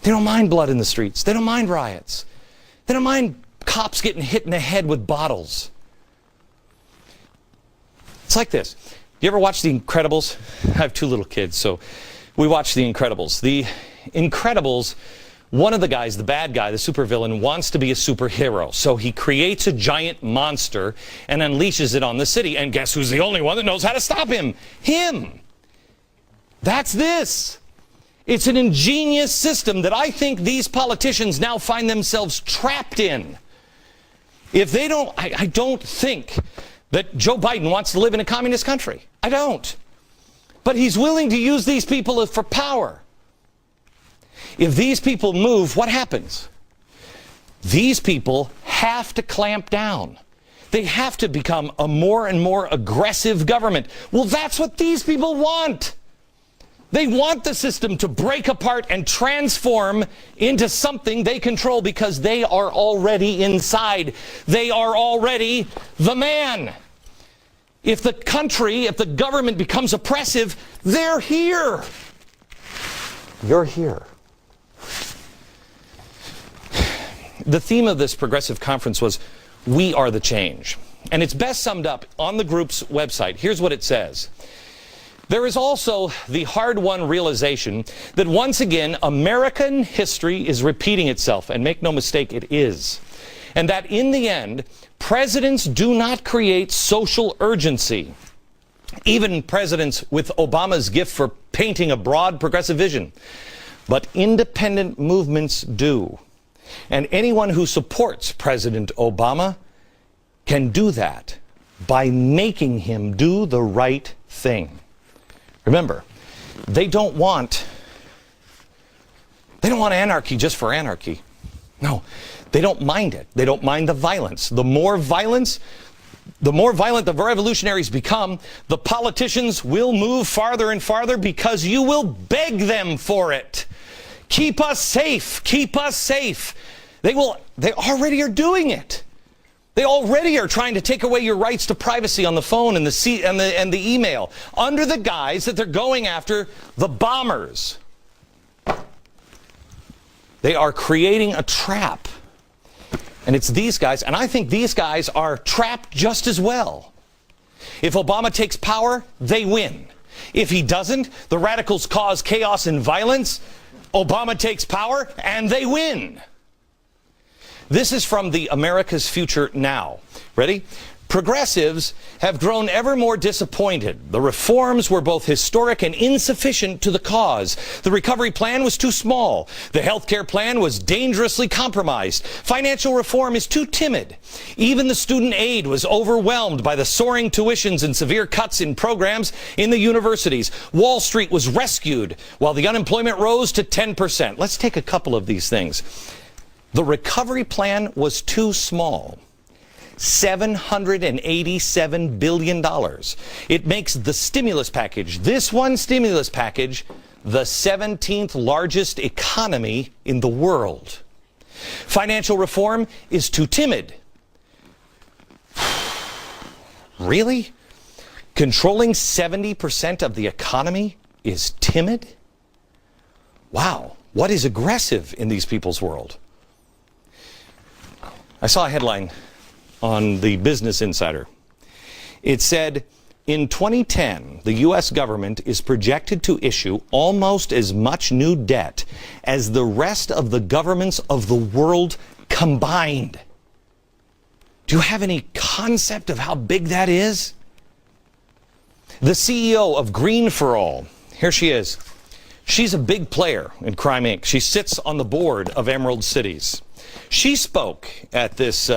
They don't mind blood in the streets. They don't mind riots. They don't mind cops getting hit in the head with bottles. It's like this. You ever watch The Incredibles? I have 2 little kids, so we watch The Incredibles. The Incredibles, one of the guys, the bad guy, the supervillain, wants to be a superhero. So he creates a giant monster and unleashes it on the city. And guess who's the only one that knows how to stop him? Him. That's this. It's an ingenious system that I think these politicians now find themselves trapped in. If they don't, I don't think that Joe Biden wants to live in a communist country. I don't. But he's willing to use these people for power. If these people move, what happens? These people have to clamp down. They have to become a more and more aggressive government. Well, that's what these people want. They want the system to break apart and transform into something they control because they are already inside. They are already the man. If the country, if the government becomes oppressive, they're here. You're here. The theme of this progressive conference was, "We are the change." And it's best summed up on the group's website. Here's what it says. There is also the hard-won realization that once again, American history is repeating itself. And make no mistake, it is. And that in the end, presidents do not create social urgency. Even presidents with Obama's gift for painting a broad progressive vision. But independent movements do. And anyone who supports President Obama can do that by making him do the right thing. Remember, they don't want anarchy just for anarchy. No, they don't mind it. They don't mind the violence. The more violent the revolutionaries become, the politicians will move farther and farther because you will beg them for it. Keep us safe. Keep us safe. They already are doing it. They already are trying to take away your rights to privacy on the phone and the email under the guise that they're going after the bombers. They are creating a trap. And it's these guys, and I think these guys are trapped just as well. If Obama takes power, they win. If he doesn't, the radicals cause chaos and violence. Obama takes power, and they win. This is from the America's Future Now. Ready? Progressives have grown ever more disappointed. The reforms were both historic and insufficient to the cause. The recovery plan was too small. The health care plan was dangerously compromised. Financial reform is too timid. Even the student aid was overwhelmed by the soaring tuitions and severe cuts in programs in the universities. Wall Street was rescued while the unemployment rose to 10%. Let's take a couple of these things. The recovery plan was too small. $787 billion. It makes the stimulus package, this one stimulus package, the 17th largest economy in the world. Financial reform is too timid. Really? Controlling 70% of the economy is timid? Wow, what is aggressive in these people's world? I saw a headline on the Business Insider. It said, in 2010, the U.S. government is projected to issue almost as much new debt as the rest of the governments of the world combined. Do you have any concept of how big that is? The CEO of Green for All, here she is. She's a big player in Crime Inc. She sits on the board of Emerald Cities. She spoke at this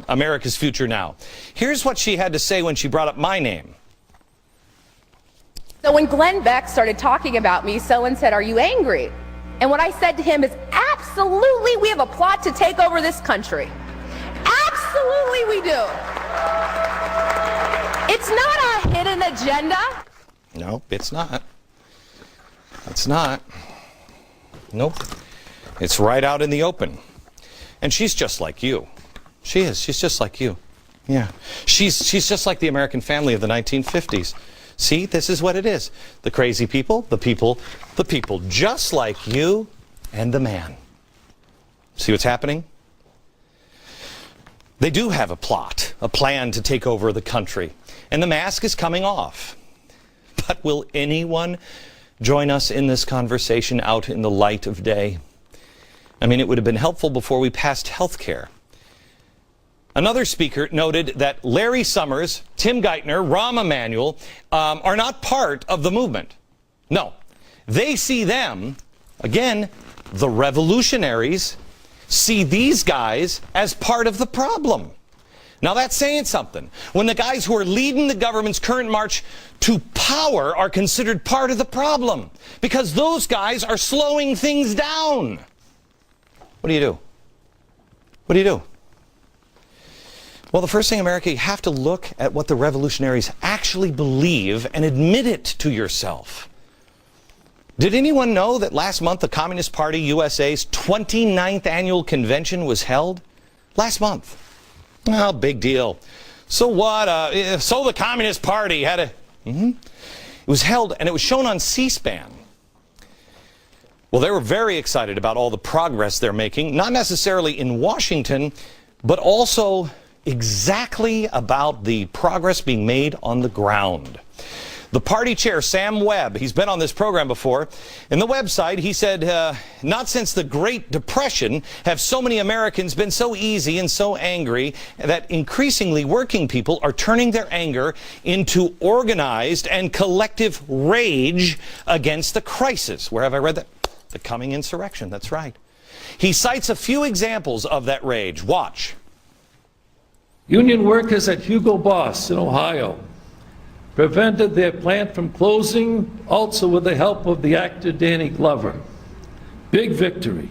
America's Future Now. Here's what she had to say when she brought up my name. So when Glenn Beck started talking about me, someone said, "Are you angry?" And what I said to him is, absolutely, we have a plot to take over this country. Absolutely we do. It's not a hidden agenda. No, it's not. It's not. Nope. It's right out in the open. And she's just like you. She is. She's just like you. Yeah. She's just like the American family of the 1950s. See, this is what it is. The crazy people, the people just like you and the man. See what's happening? They do have a plot, a plan to take over the country. And the mask is coming off. But will anyone join us in this conversation out in the light of day? I mean, it would have been helpful before we passed health care. Another speaker noted that Larry Summers, Tim Geithner, Rahm Emanuel are not part of the movement. No, they see them, again, the revolutionaries, see these guys as part of the problem. Now that's saying something. When the guys who are leading the government's current march to power are considered part of the problem, because those guys are slowing things down. What do you do? What do you do? Well, the first thing, America, you have to look at what the revolutionaries actually believe and admit it to yourself. Did anyone know that last month the Communist Party USA's 29th annual convention was held? Last month. Well, big deal. So what? So the Communist Party had a... It was held, and it was shown on C-SPAN. Well, they were very excited about all the progress they're making, not necessarily in Washington, but also exactly about the progress being made on the ground. The party chair, Sam Webb, he's been on this program before. In the website, he said, not since the Great Depression have so many Americans been so easy and so angry that increasingly working people are turning their anger into organized and collective rage against the crisis. Where have I read that? The coming insurrection, that's right. He cites a few examples of that rage. Watch. Union workers at Hugo Boss in Ohio prevented their plant from closing, also with the help of the actor Danny Glover. Big victory.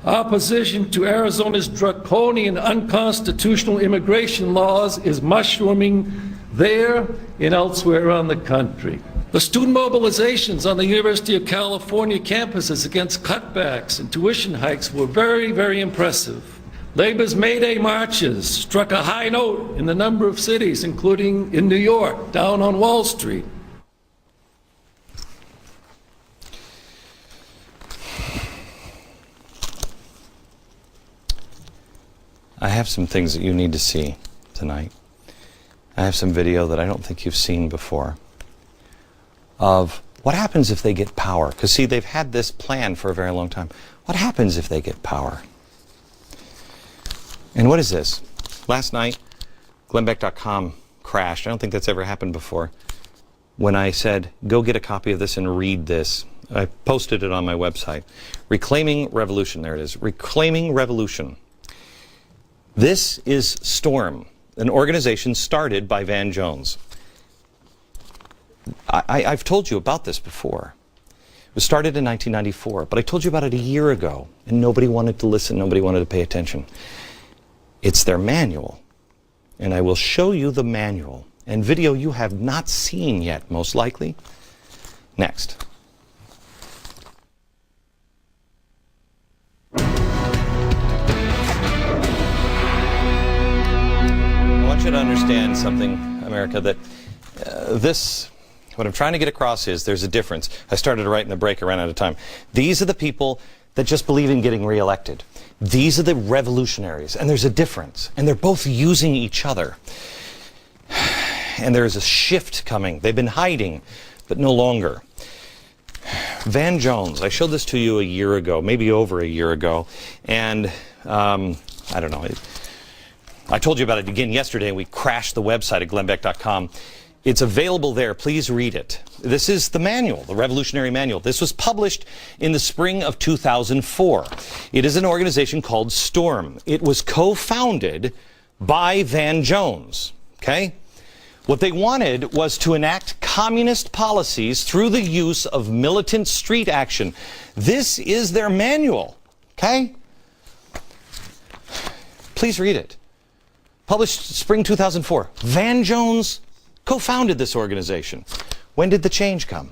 Opposition to Arizona's draconian unconstitutional immigration laws is mushrooming there and elsewhere around the country. The student mobilizations on the University of California campuses against cutbacks and tuition hikes were very, very impressive. Labor's May Day marches struck a high note in the number of cities, including in New York, down on Wall Street. I have some things that you need to see tonight. I have some video that I don't think you've seen before of what happens if they get power. Because, see, they've had this plan for a very long time. What happens if they get power? And what is this? Last night, GlennBeck.com crashed. I don't think that's ever happened before. When I said, go get a copy of this and read this, I posted it on my website. Reclaiming Revolution. There it is. Reclaiming Revolution. This is Storm, an organization started by Van Jones. I've told you about this before. It was started in 1994, but I told you about it a year ago, and nobody wanted to listen, nobody wanted to pay attention. It's their manual, and I will show you the manual, and video you have not seen yet, most likely. Next. I want you to understand something, America, that what I'm trying to get across is there's a difference. I started to write in the break, I ran out of time. These are the people that just believe in getting reelected. These are the revolutionaries, and there's a difference. And they're both using each other. And there's a shift coming. They've been hiding, but no longer. Van Jones, I showed this to you a year ago, maybe over a year ago, and I don't know. I told you about it again yesterday, and we crashed the website at GlennBeck.com. It's available there. Please read it. This is the manual, the Revolutionary Manual. This was published in the spring of 2004. It is an organization called Storm. It was co-founded by Van Jones, okay? What they wanted was to enact communist policies through the use of militant street action. This is their manual, okay? Please read it. Published spring 2004. Van Jones co-founded this organization. When did the change come?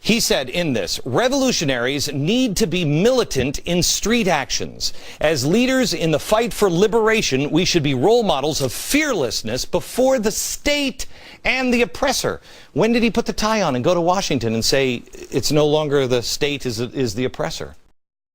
He said in this, revolutionaries need to be militant in street actions. As leaders in the fight for liberation, we should be role models of fearlessness before the state and the oppressor. When did he put the tie on and go to Washington and say it's no longer the state is the oppressor?